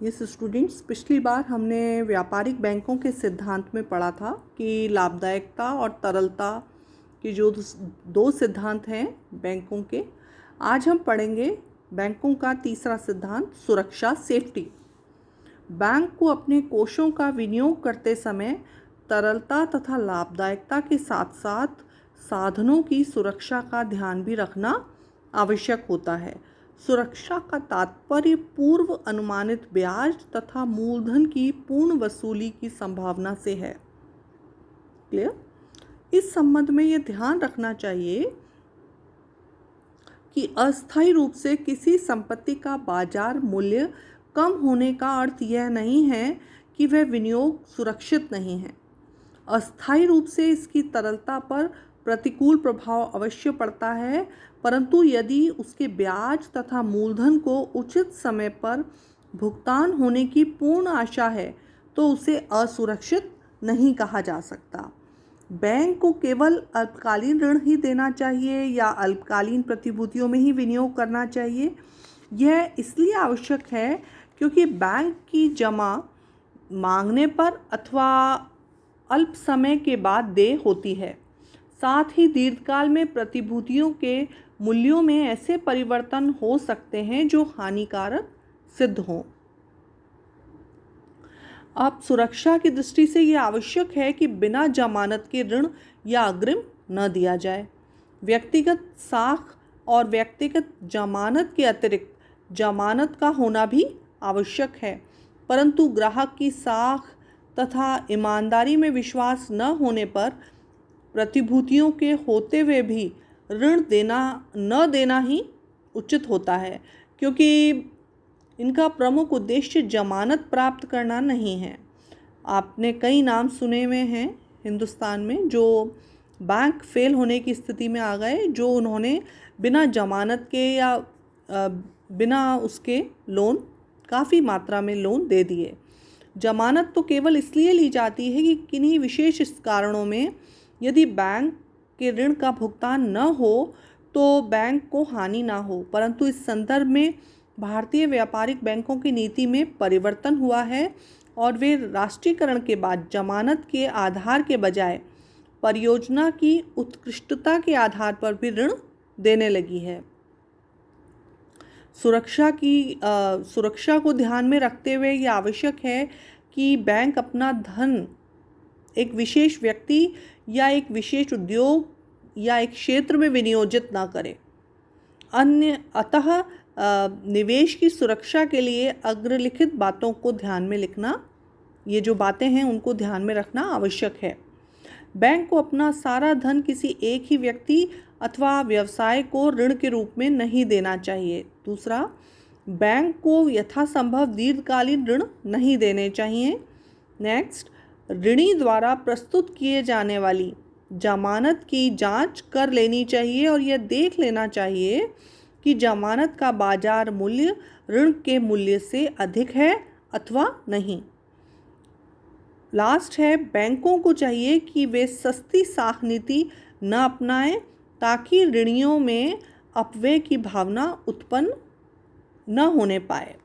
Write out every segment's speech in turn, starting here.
Yes students, पिछली बार हमने व्यापारिक बैंकों के सिद्धांत में पढ़ा था कि लाभदायकता और तरलता के जो दो सिद्धांत हैं बैंकों के, आज हम पढ़ेंगे बैंकों का तीसरा सिद्धांत, सुरक्षा, सेफ्टी। बैंक को अपने कोषों का विनियोग करते समय तरलता तथा लाभदायकता के साथ साथ साधनों की सुरक्षा का ध्यान भी रखना आवश्यक होता है। सुरक्षा का तात्पर्य पूर्व अनुमानित ब्याज तथा मूलधन की पूर्ण वसूली की संभावना से है। क्लियर? इस संबंध में यह ध्यान रखना चाहिए कि अस्थायी रूप से किसी संपत्ति का बाजार मूल्य कम होने का अर्थ यह नहीं है कि वह विनियोग सुरक्षित नहीं है। अस्थायी रूप से इसकी तरलता पर प्रतिकूल प्रभाव अवश्य पड़ता है, परंतु यदि उसके ब्याज तथा मूलधन को उचित समय पर भुगतान होने की पूर्ण आशा है तो उसे असुरक्षित नहीं कहा जा सकता। बैंक को केवल अल्पकालीन ऋण ही देना चाहिए या अल्पकालीन प्रतिभूतियों में ही विनियोग करना चाहिए? यह इसलिए आवश्यक है क्योंकि बैंक की जमा मांगने पर अथवा अल्प समय के बाद देय होती है। साथ ही दीर्घकाल में प्रतिभूतियों के मूल्यों में ऐसे परिवर्तन हो सकते हैं जो हानिकारक सिद्ध हों। अब सुरक्षा की दृष्टि से यह आवश्यक है कि बिना जमानत के ऋण या अग्रिम न दिया जाए। व्यक्तिगत साख और व्यक्तिगत जमानत के अतिरिक्त जमानत का होना भी आवश्यक है, परंतु ग्राहक की साख तथा ईमानदारी में विश्वास न होने पर प्रतिभूतियों के होते हुए भी ऋण न देना ही उचित होता है, क्योंकि इनका प्रमुख उद्देश्य जमानत प्राप्त करना नहीं है। आपने कई नाम सुने हुए हैं हिंदुस्तान में जो बैंक फेल होने की स्थिति में आ गए, जो उन्होंने बिना जमानत के या बिना उसके लोन, काफ़ी मात्रा में लोन दे दिए। जमानत तो केवल इसलिए ली जाती है कि किन्हीं विशेष कारणों में यदि बैंक के ऋण का भुगतान न हो तो बैंक को हानि ना हो, परंतु इस संदर्भ में भारतीय व्यापारिक बैंकों की नीति में परिवर्तन हुआ है और वे राष्ट्रीयकरण के बाद जमानत के आधार के बजाय परियोजना की उत्कृष्टता के आधार पर भी ऋण देने लगी है। सुरक्षा को ध्यान में रखते हुए यह आवश्यक है कि बैंक अपना धन एक विशेष व्यक्ति या एक विशेष उद्योग या एक क्षेत्र में विनियोजित ना करे। अतः निवेश की सुरक्षा के लिए अग्रलिखित बातों को ध्यान में लिखना, ये जो बातें हैं उनको ध्यान में रखना आवश्यक है। बैंक को अपना सारा धन किसी एक ही व्यक्ति अथवा व्यवसाय को ऋण के रूप में नहीं देना चाहिए। दूसरा, बैंक को यथासंभव दीर्घकालीन ऋण नहीं देने चाहिए। नेक्स्ट, ऋणी द्वारा प्रस्तुत किए जाने वाली जमानत की जांच कर लेनी चाहिए और यह देख लेना चाहिए कि जमानत का बाजार मूल्य ऋण के मूल्य से अधिक है अथवा नहीं। लास्ट है, बैंकों को चाहिए कि वे सस्ती साख नीति न अपनाएं ताकि ऋणियों में अपव्यय की भावना उत्पन्न न होने पाए।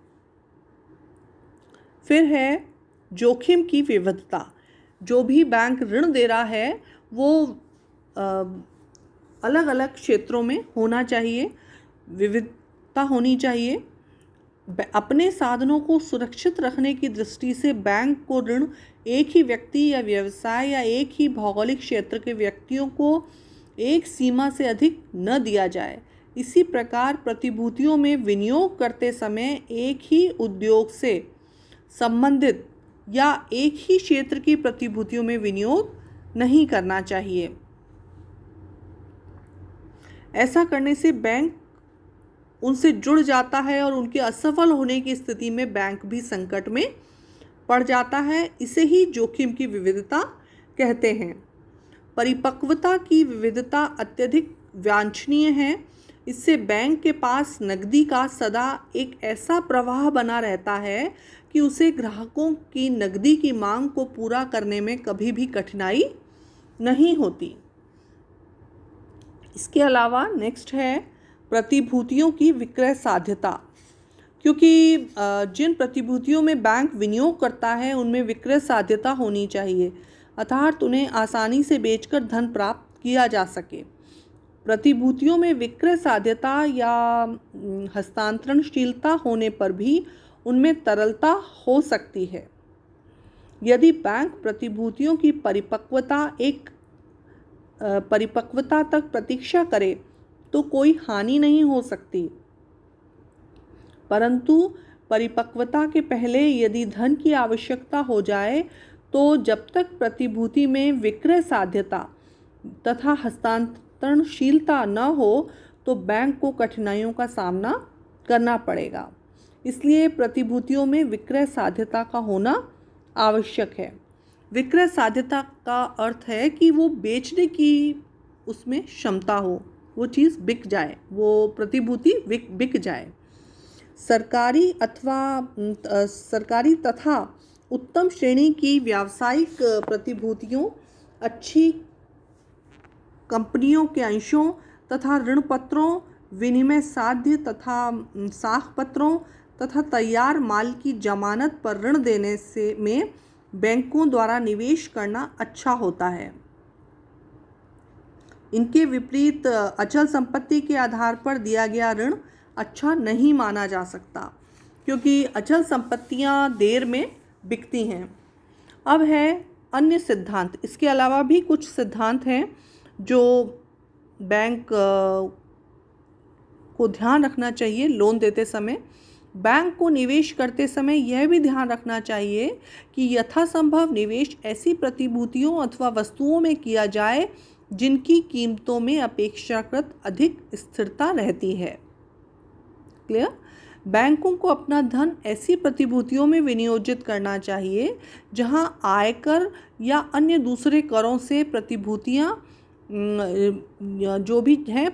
फिर है जोखिम की विविधता। जो भी बैंक ऋण दे रहा है वो अलग अलग क्षेत्रों में होना चाहिए, विविधता होनी चाहिए। अपने साधनों को सुरक्षित रखने की दृष्टि से बैंक को ऋण एक ही व्यक्ति या व्यवसाय या एक ही भौगोलिक क्षेत्र के व्यक्तियों को एक सीमा से अधिक न दिया जाए। इसी प्रकार प्रतिभूतियों में विनियोग करते समय एक ही उद्योग से संबंधित या एक ही क्षेत्र की प्रतिभूतियों में विनियोग नहीं करना चाहिए। ऐसा करने से बैंक उनसे जुड़ जाता है और उनके असफल होने की स्थिति में बैंक भी संकट में पड़ जाता है। इसे ही जोखिम की विविधता कहते हैं। परिपक्वता की विविधता अत्यधिक वांछनीय है। इससे बैंक के पास नकदी का सदा एक ऐसा प्रवाह बना रहता है कि उसे ग्राहकों की नकदी की मांग को पूरा करने में कभी भी कठिनाई नहीं होती। इसके अलावा नेक्स्ट है प्रतिभूतियों की विक्रय साध्यता। क्योंकि जिन प्रतिभूतियों में बैंक विनियोग करता है उनमें विक्रय साध्यता होनी चाहिए, अर्थात उन्हें आसानी से बेचकर धन प्राप्त किया जा सके। प्रतिभूतियों में विक्रय साध्यता या हस्तांतरणशीलता होने पर भी उनमें तरलता हो सकती है। यदि बैंक प्रतिभूतियों की परिपक्वता तक प्रतीक्षा करे तो कोई हानि नहीं हो सकती, परंतु परिपक्वता के पहले यदि धन की आवश्यकता हो जाए तो जब तक प्रतिभूति में विक्रय साध्यता तथा हस्तांतरणशीलता न हो तो बैंक को कठिनाइयों का सामना करना पड़ेगा। इसलिए प्रतिभूतियों में विक्रय साध्यता का होना आवश्यक है। विक्रय साध्यता का अर्थ है कि वो बेचने की उसमें क्षमता हो, वो चीज़ बिक जाए, वो प्रतिभूति बिक जाए। सरकारी तथा उत्तम श्रेणी की व्यावसायिक प्रतिभूतियों, अच्छी कंपनियों के अंशों तथा ऋण पत्रों, विनिमय साध्य तथा साख पत्रों तथा तैयार माल की जमानत पर ऋण देने में बैंकों द्वारा निवेश करना अच्छा होता है। इनके विपरीत अचल संपत्ति के आधार पर दिया गया ऋण अच्छा नहीं माना जा सकता, क्योंकि अचल संपत्तियां देर में बिकती हैं। अब है अन्य सिद्धांत। इसके अलावा भी कुछ सिद्धांत हैं जो बैंक को ध्यान रखना चाहिए लोन देते समय। बैंक को निवेश करते समय यह भी ध्यान रखना चाहिए कि यथासंभव निवेश ऐसी प्रतिभूतियों अथवा वस्तुओं में किया जाए जिनकी कीमतों में अपेक्षाकृत अधिक स्थिरता रहती है। क्लियर? बैंकों को अपना धन ऐसी प्रतिभूतियों में विनियोजित करना चाहिए जहां आयकर या अन्य दूसरे करों से प्रतिभूतियां जो भी हैं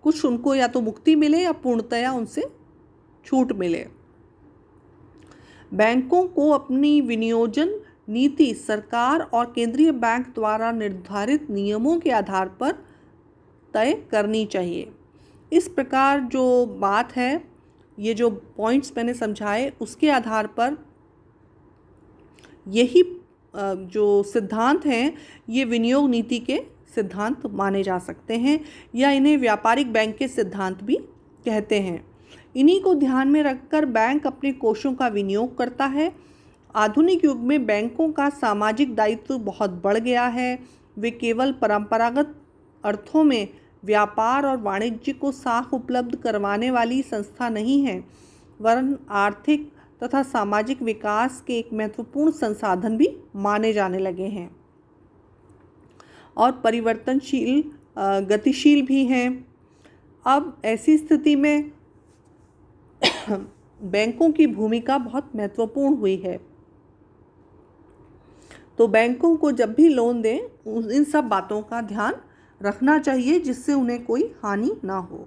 कुछ उनको या तो मुक्ति मिले या पूर्णतया उनसे छूट मिले। बैंकों को अपनी विनियोजन नीति सरकार और केंद्रीय बैंक द्वारा निर्धारित नियमों के आधार पर तय करनी चाहिए। इस प्रकार जो बात है, ये जो पॉइंट्स मैंने समझाए, उसके आधार पर यही जो सिद्धांत हैं ये विनियोग नीति के सिद्धांत माने जा सकते हैं, या इन्हें व्यापारिक बैंक के सिद्धांत भी कहते हैं। इन्हीं को ध्यान में रखकर बैंक अपने कोषों का विनियोग करता है। आधुनिक युग में बैंकों का सामाजिक दायित्व बहुत बढ़ गया है। वे केवल परंपरागत अर्थों में व्यापार और वाणिज्य को साख उपलब्ध करवाने वाली संस्था नहीं है, वरन आर्थिक तथा सामाजिक विकास के एक महत्वपूर्ण संसाधन भी माने जाने लगे हैं और परिवर्तनशील गतिशील भी हैं। अब ऐसी स्थिति में बैंकों की भूमिका बहुत महत्वपूर्ण हुई है। तो बैंकों को जब भी लोन दें इन सब बातों का ध्यान रखना चाहिए जिससे उन्हें कोई हानि ना हो।